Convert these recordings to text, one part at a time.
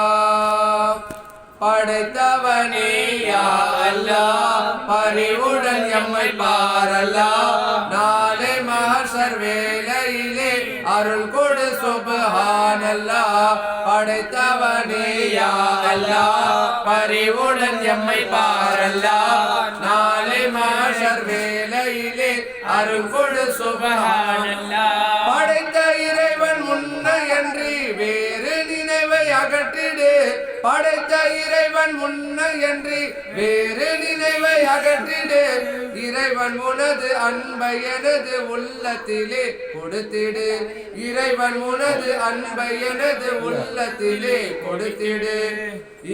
அல்லாஹ் படைத்தவனே யா அல்லாஹ் பரிவுடன் எம்மை பார் அல்லாஹ் நாளை மஹ்ஷர் வேளையிலே அருள் கொடு சுப்ஹானல்லாஹ் படைத்தவனே யா அல்லாஹ் பரிவுடன் எம்மை பார் அல்லாஹ் நாளை மஹ்ஷர் வேளையிலே அருள் கொடு சுப்ஹானல்லாஹ் படைத்த இறைவன் முன்னையன்றி வேறு நினைவை அகற்றிடு படைத்த இறைவன் முன்னையன்றி வேறு நினைவை அகற்றிடு இறைவன் உனது அன்பை எனது உள்ளத்திலே கொடுத்திடு இறைவன் உனது அன்பை எனது உள்ளத்திலே கொடுத்திடு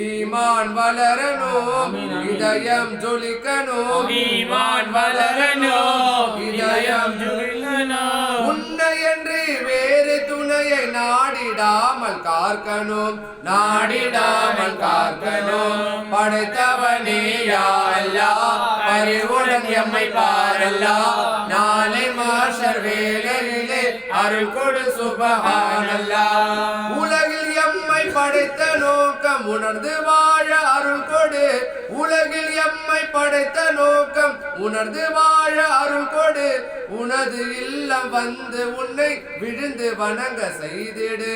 ஈமான் வளரணும் இதயம் ஜொலிக்கணும் ஈமான் வளரணும் இதயம் ஜொலிக்கணும் உன்னையன்றி வேறு துணையை நாடிடாமல் காக்கணும் நாடிடாமல் காக்கணும் படைத்தவனே யா அல்லாஹ் பரிவுடன் எம்மை பார் அல்லாஹ் நாளை மஹ்ஷர் வேளையிலே அருள் கொடு சுப்ஹானல்லாஹ் உலகில் எம்மை படைத்த நோக்கம் உணர்ந்து வாழ அருள் கொடு உலகில் எம்மை படைத்த நோக்கம் உணர்ந்து வாழ அருள் கொடு உனது இல்லம் வந்து உன்னை விழுந்து வணங்க செய்திடு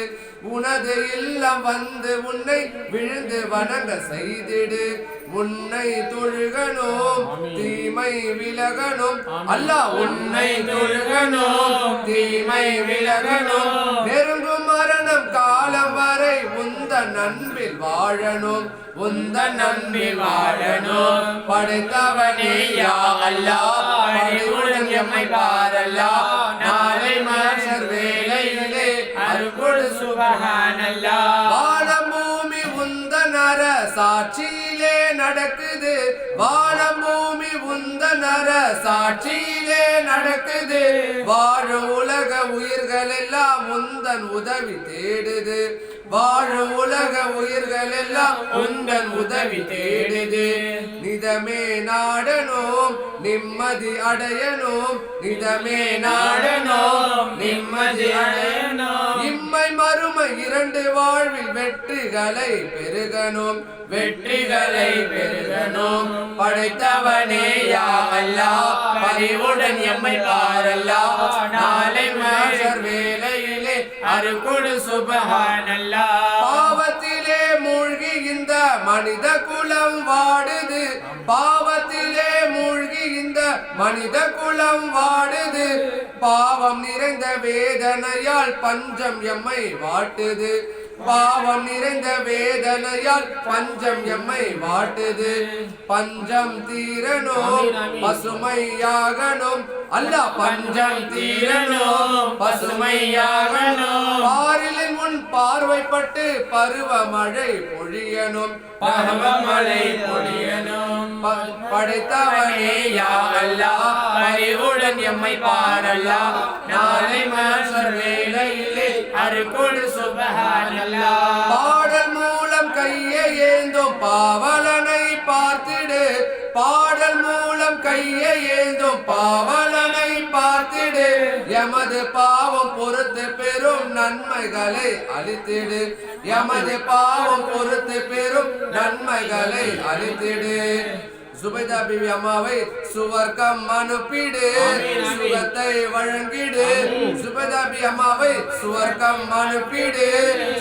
உனது இல்லம் வந்து உன்னை விழுந்து வணங்க செய்திடு உன்னை தொழுகணும் தீமை விலகணும் அல்லாஹ் உன்னை தொழுகணும் தீமை விலகணும் நெருங்கும் மரணம் காலம் வரை உந்தன் அன்பில் வாழணும் உந்தன் அன்பில் வாழணும் படைத்தவனே யா அல்லாஹ் பரிவுடன் எம்மை பார் அல்லாஹ் நாளை மஹ்ஷர் வேளையிலே அருள் கொடு சுப்ஹானல்லாஹ் வானம் பூமி உந்தன் அரசாட்சியிலே நடக்குது வானம் பூமி உந்தன் அரசாட்சியிலே நடக்குது வாழும் உலக உயிர்கள் எல்லாம் உந்தன் உதவி தேடுது வாழும் உலக உயிர்கள் எல்லாம் உந்தன் உதவி தேடுது நிதமே நாடணும் நிம்மதி அடையணும் நிதமே நாடணும் நிம்மதி அடையணும் இம்மை மறுமை இரண்டு வாழ்வில் வெற்றிகளை பெருகணும் வெற்றிகளை பெருகணும் படைத்தவனே யா அல்லாஹ் பரிவுடன் எம்மை பார் அல்லாஹ் நாளை மஹ்ஷர் வேளையிலே அருள் கொடு சுப்ஹானல்லாஹ் பாவத்திலே மூழ்கி இந்த மனித குலம் வாடுது பாவத்திலே மூழ்கி இந்த மனித குலம் வாடுது பாவம் நிறைந்த வேதனையால் பஞ்சம் எம்மை வாட்டுது பாவம் நிறைந்த வேதனையால் பஞ்சம் எம்மை வாட்டுது பஞ்சம் தீரணும் பசுமையாகணும் அல்லாஹ் பஞ்சம் தீரணும் பசுமையாகணும் பாரிலின் முன் பார்வைப்பட்டு பருவமழை பொழியணும் பருவமழை பொழியணும் படைத்தவனே யா அல்லாஹ் பரிவுடன் எம்மை பார் அல்லாஹ் நாளை மஹ்ஷர் வேளையிலே அருள் கொடு சுப்ஹானல்லாஹ் பாடல் மூலம் கையை ஏந்தும் பாவலனை பார்த்திடு பாடல் மூலம் கையை ஏந்தும் பாவலனை பார்த்திடு எமது பாவம் பொறுத்து பெரும் நன்மைகளை அளித்திடு எமது பாவம் பொறுத்து பெரும் நன்மைகளை அளித்திடு சுபைதா பிவி அம்மாவை சுவர்க்கம் அனுப்பிடு சுகத்தை வழங்கிடு சுபைதா பிவி அம்மாவை சுவர்க்கம் அனுப்பிடு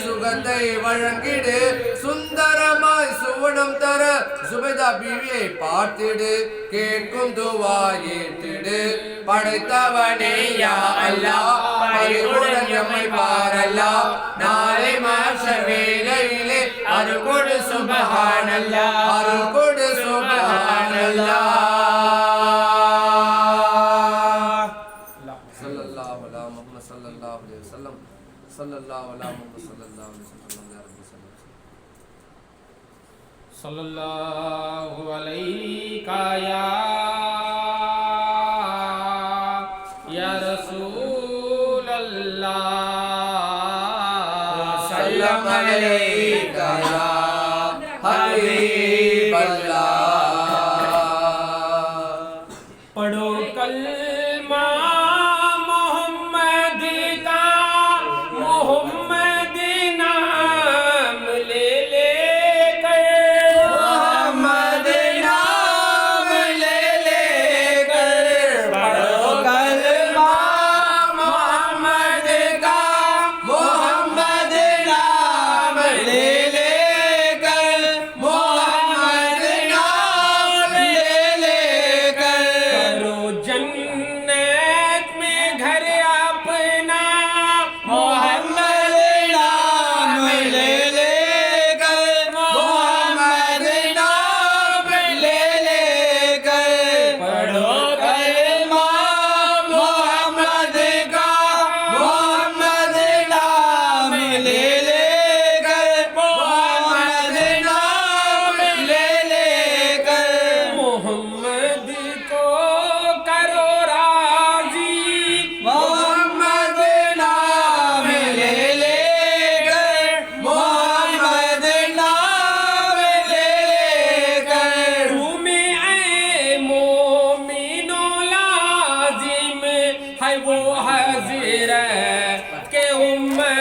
சுகத்தை வழங்கிடு சுந்தரமாய் சுவனம் தர சுபைதா பிவியை பார்த்திடு கேட்கும் துவா ஏற்றிடு படைத்தவனே யா அல்லாஹ் பரிவுடன் எம்மை பார் அல்லாஹ் நாளை மஹ்ஷர் வேளையிலே அருள் கொடு சுப்ஹானல்லாஹ் அருள் கொடு சுப்ஹானல்லாஹ் ஸல்லல்லாஹு அலா முஹம்மத் ஸல்லல்லாஹு அலைஹி வஸல்லம் ஸல்லல்லாஹு அலா முஹம்மத் ஸல்லல்லாஹு அலைஹி வஸல்லம் யா ரப்பி ஸல்லல்லாஹு அலைஹி யா ரசூலல்லாஹ் சல்லம் அலைஹி யா ஹபீபல்லாஹ் पढ़ो कलमा मोहम्मद का मोहम्मद नाम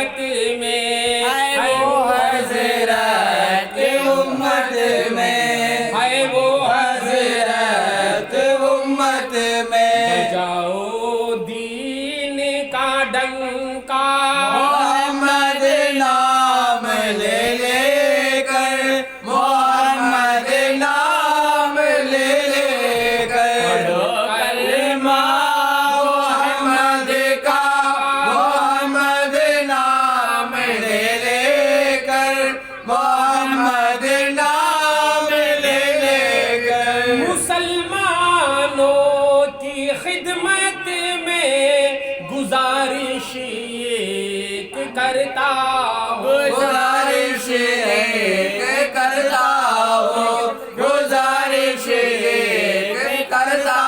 امت میں ہے وہ حضرت امت میں ہے وہ حضرت امت میں بجاؤ دین کا ڈنکا محمد نام لے لے کر محمد نام لے لے کر کلمہ محمد کا محمد نام لے لے کر محمد نام لے لے کر مسلمانوں کی خدمت میں گزارش ایک کرتا ہوں گزارش ایک کرتا ہو گزارش ایک کرتا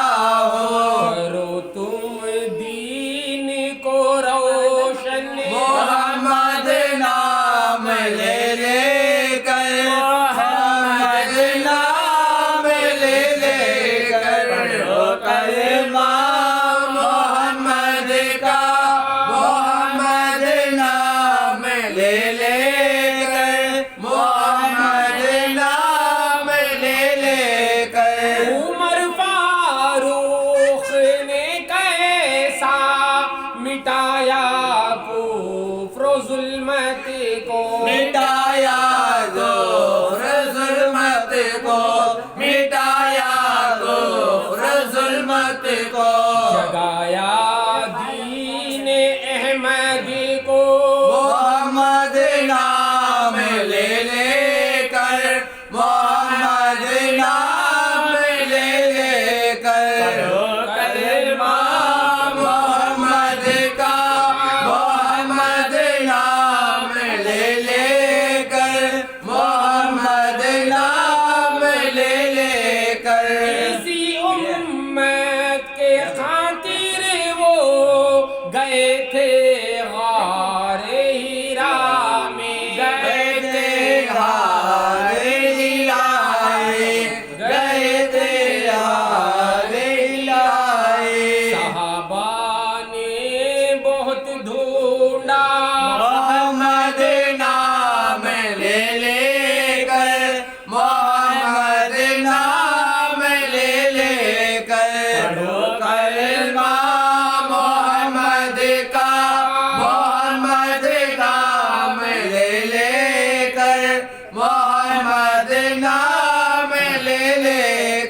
ہو کرو تم دین کو روشن محمد نام لے لے کر محمد نام لے لے کر کلمہ محمد کا محمد نام لے لے کر محمد نام لے لے کر عمر فاروق نے کیسا مٹایا کفر و ظلمت کو مٹایا کفر ظلمت کو مٹایا کفر ظلمت کو جگایا دین احمد کو محمد نام لے لے کر محمد نام لے لے کر کلمہ محمد کا محمد نام لے لے کر محمد نام لے لے کر اسی امت کے خاطر وہ گئے تھے غار ہیرا میں گئے تھے ہار لائے گئے تھے ہار لائے صحابہ نے بہت ڈھونڈا محمد نام لے لے کر محمد نام لے لے کر کلمہ محمد کا محمد نام لے لے کر محمد نام لے لے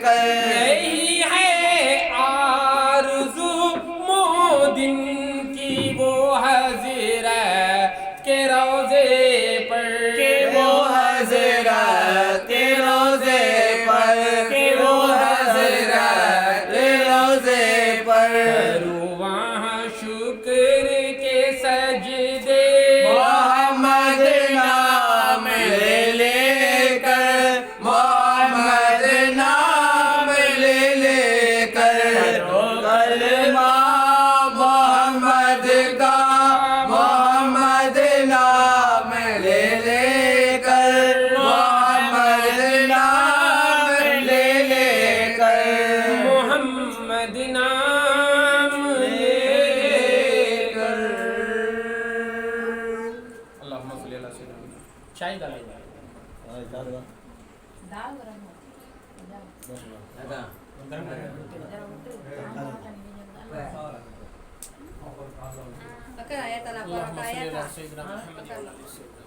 کر یہی ہے آرزو مودن کی وہ حضرت کے روزے پر کہ وہ حضرت کے روزے پر کہ وہ حضرت کے روزے پر کروں وہاں شکر کے سجدے محمد نام لے لے کر محمد نام لے لے کر کلمہ محمد کا محمد نام لے لے کر محمد نام لے لے کر محمد نام لے کر اللہم صلی اللہ علیہ وسلم چائے ڈالیں Pakai ayat ala اللہم pakai صلی ayat اللہ lah. سیدنا محمد